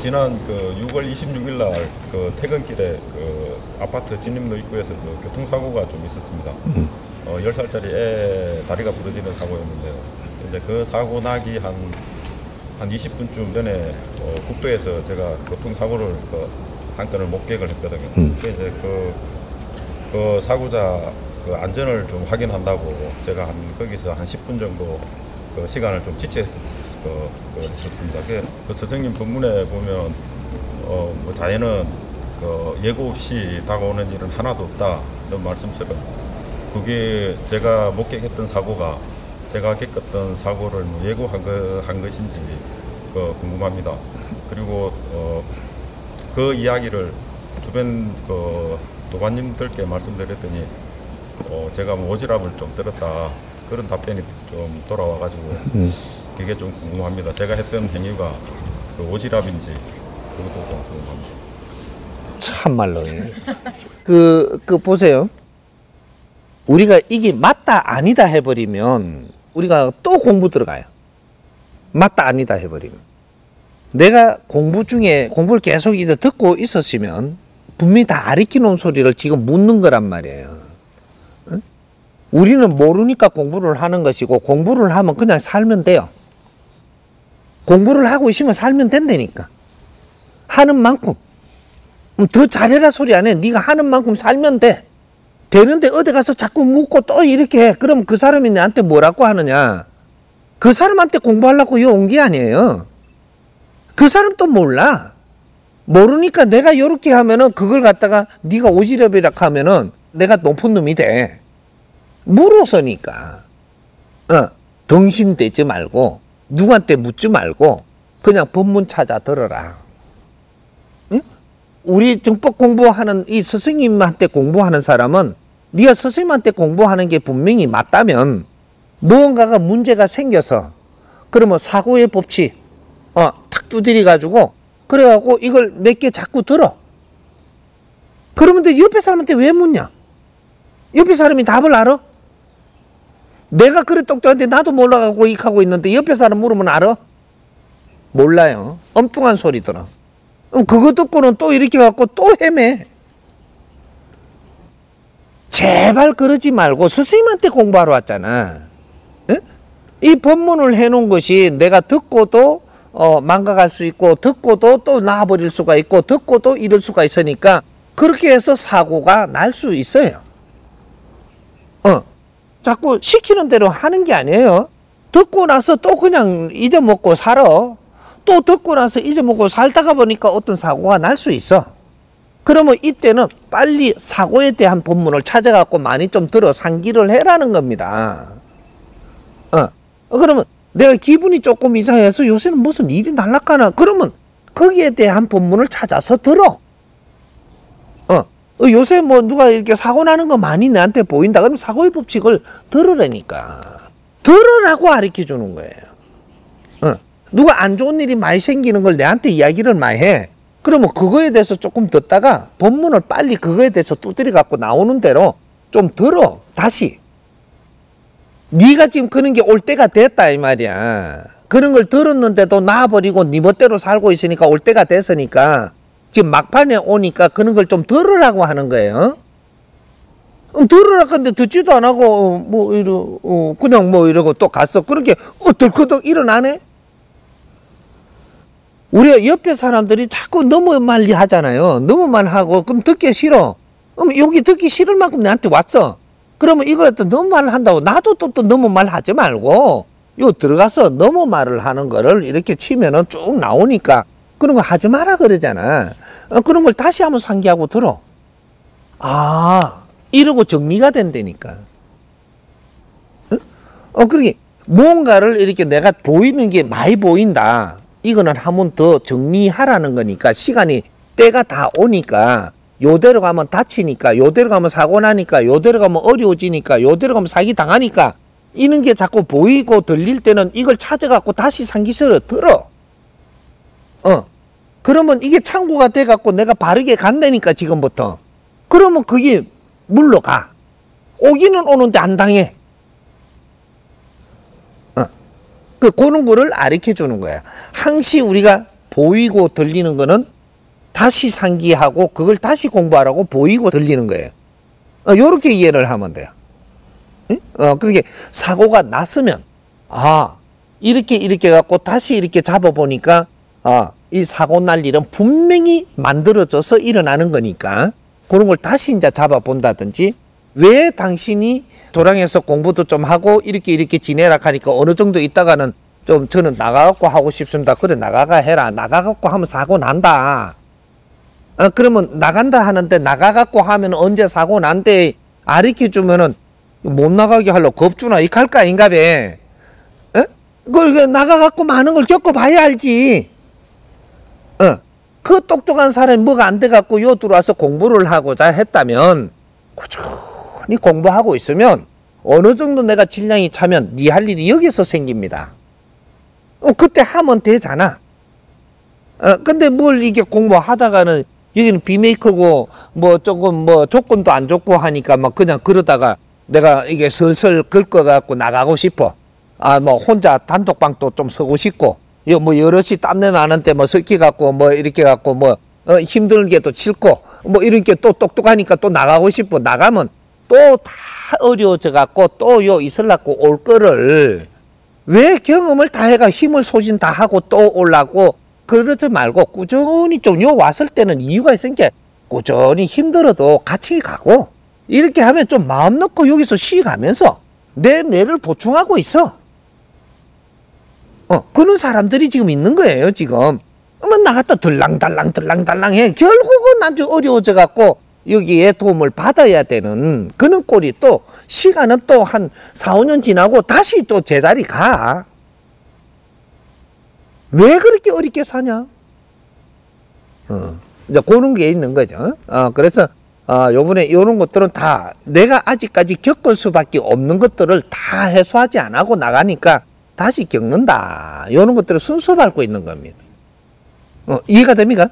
지난 그 6월 26일 날 그 퇴근길에 그 아파트 진입로 입구에서 그 교통사고가 좀 있었습니다. 10살짜리 애 다리가 부러지는 사고였는데요. 이제 그 사고 나기 한 20분쯤 전에 국도에서 제가 교통사고를 한 건을 목격을 했거든요. 이제 그 사고자 그 안전을 좀 확인한다고 제가 거기서 한 10분 정도 그 시간을 좀 지체했습니다. 그 선생님 본문에 보면 뭐 자연은 예고 없이 다가오는 일은 하나도 없다 이런 말씀처럼 그게 제가 목격했던 사고가 제가 겪었던 사고를 뭐 예고한 것인지 궁금합니다. 그리고 그 이야기를 주변 도반님들께 말씀드렸더니 제가 뭐 오지랖을 좀 들었다 그런 답변이 좀 돌아와가지고 그게 좀 궁금합니다. 제가 했던 행위가 그 오지랖인지 그것도 좀 궁금합니다. 참말로 그 보세요. 우리가 이게 맞다 아니다 해버리면 우리가 또 공부 들어가요. 맞다 아니다 해버리면 내가 공부 중에 공부를 계속 이제 듣고 있었으면 분명히 다 아리키 놓은 소리를 지금 묻는 거란 말이에요. 응? 우리는 모르니까 공부를 하는 것이고 공부를 하면 그냥 살면 돼요. 공부를 하고 있으면 살면 된다니까. 하는 만큼 더 잘해라 소리 안 해. 네가 하는 만큼 살면 돼. 되는데 어디 가서 자꾸 묻고 또 이렇게 해. 그럼 그 사람이 나한테 뭐라고 하느냐. 그 사람한테 공부하려고 여기 온 게 아니에요. 그 사람 또 몰라. 모르니까 내가 이렇게 하면은 그걸 갖다가 네가 오지랖이라 하면은 내가 높은 놈이 돼. 물어서니까. 덩신대지 말고 누구한테 묻지 말고 그냥 법문 찾아 들어라. 응? 우리 정법 공부하는 이 스승님한테 공부하는 사람은 네가 스승님한테 공부하는 게 분명히 맞다면 무언가가 문제가 생겨서 그러면 사고의 법칙 탁 두드려 가지고 그래갖고 이걸 몇 개 자꾸 들어. 그러면 옆에 사람한테 왜 묻냐? 옆에 사람이 답을 알아? 내가 그래 똑똑한데 나도 몰라가고 익하고 있는데 옆에 사람 물으면 알아? 몰라요. 엉뚱한 소리 들어. 그거 듣고는 또 이렇게 갖고 또 헤매. 제발 그러지 말고 스승님한테 공부하러 왔잖아. 에? 이 법문을 해놓은 것이 내가 듣고도 망가갈 수 있고 듣고도 또 나와버릴 수가 있고 듣고도 이럴 수가 있으니까 그렇게 해서 사고가 날 수 있어요. 자꾸 시키는 대로 하는 게 아니에요. 듣고 나서 또 그냥 잊어먹고 살아. 또 듣고 나서 잊어먹고 살다가 보니까 어떤 사고가 날 수 있어. 그러면 이때는 빨리 사고에 대한 본문을 찾아갖고 많이 좀 들어 상기를 해라는 겁니다. 그러면 내가 기분이 조금 이상해서 요새는 무슨 일이 날락하나 그러면 거기에 대한 본문을 찾아서 들어. 요새 뭐 누가 이렇게 사고 나는 거 많이 나한테 보인다 그러면 사고의 법칙을 들으라니까. 들으라고 가르쳐 주는 거예요. 누가 안 좋은 일이 많이 생기는 걸 내한테 이야기를 많이 해. 그러면 그거에 대해서 조금 듣다가 본문을 빨리 그거에 대해서 두드려 갖고 나오는 대로 좀 들어. 다시. 네가 지금 그런 게 올 때가 됐다 이 말이야. 그런 걸 들었는데도 놔버리고 네 멋대로 살고 있으니까 올 때가 됐으니까 지금 막판에 오니까 그런 걸 좀 들으라고 하는 거예요. 들으라고 하는데 듣지도 안 하고 그냥 이러고 또 갔어. 그렇게 덜커덕 일어나네. 우리가 옆에 사람들이 자꾸 너무 많이 하잖아요. 너무 많이 하고 그럼 듣기 싫어. 그럼 여기 듣기 싫을 만큼 나한테 왔어. 그러면 이걸 또 너무 말을 한다고 나도 또 너무 말하지 말고 요 들어가서 너무 말을 하는 거를 이렇게 치면은 쭉 나오니까 그런 거 하지 마라 그러잖아. 그런 걸 다시 한번 상기하고 들어. 이러고 정리가 된다니까. 그러게 뭔가를 이렇게 내가 보이는 게 많이 보인다. 이거는 한번 더 정리하라는 거니까 시간이 때가 다 오니까 요대로 가면 다치니까 요대로 가면 사고 나니까 요대로 가면 어려워지니까 요대로 가면 사기 당하니까 이런 게 자꾸 보이고 들릴 때는 이걸 찾아갖고 다시 상기시를 들어. 그러면 이게 참고가 돼갖고 내가 바르게 간다니까 지금부터. 그러면 그게 물러가. 오기는 오는데 안 당해. 그런 거를 가르쳐 주는 거야. 항시 우리가 보이고 들리는 거는 다시 상기하고 그걸 다시 공부하라고 보이고 들리는 거예요. 요렇게 이해를 하면 돼요. 응? 그렇게 사고가 났으면, 이렇게 갖고 다시 이렇게 잡아보니까, 이 사고 날 일은 분명히 만들어져서 일어나는 거니까, 그런 걸 다시 이제 잡아본다든지, 왜 당신이 도량에서 공부도 좀 하고 이렇게 지내라 하니까 어느 정도 있다가는 좀 저는 나가갖고 하고 싶습니다. 그래, 나가가 해라. 나가갖고 하면 사고 난다. 그러면 나간다 하는데 나가갖고 하면 언제 사고 난대 가르쳐 주면은 못 나가게 하려고 겁주나 이 갈까 아닌가 배. 그걸 나가갖고 많은 걸 겪어봐야 알지. 그 똑똑한 사람이 뭐가 안 돼갖고 요 들어와서 공부를 하고자 했다면 꾸준히 공부하고 있으면 어느 정도 내가 질량이 차면 네 할 일이 여기서 생깁니다. 그때 하면 되잖아. 근데 뭘 이게 공부하다가는 여기는 비메이커고 뭐 조금 뭐 조건도 안 좋고 하니까 막 그냥 그러다가 내가 이게 슬슬 긁어갖고 나가고 싶어. 뭐 혼자 단독방도 좀 서고 싶고, 뭐 여럿이 땀내 나는데 뭐 섞이 갖고 뭐 이렇게 갖고 뭐 힘들게도 싫고 뭐 이렇게 또 똑똑하니까 또 나가고 싶어. 나가면 또 다 어려워져 갖고 또 요 있을라고 올 거를 왜 경험을 다 해가 힘을 소진 다 하고 또 올라고 그러지 말고 꾸준히 좀 요 왔을 때는 이유가 있으니까 꾸준히 힘들어도 같이 가고 이렇게 하면 좀 마음 놓고 여기서 쉬가면서 내 뇌를 보충하고 있어. 그런 사람들이 지금 있는 거예요, 지금. 나갔다 들랑달랑 해. 결국은 아주 어려워져 갖고 여기에 도움을 받아야 되는 그런 꼴이 또 시간은 또 한 4, 5년 지나고 다시 또 제자리 가. 왜 그렇게 어렵게 사냐? 이제 그런 게 있는 거죠. 그래서, 요번에 요런 것들은 다 내가 아직까지 겪을 수밖에 없는 것들을 다 해소하지 안 하고 나가니까 다시 겪는다. 요런 것들을 순수 밟고 있는 겁니다. 이해가 됩니까?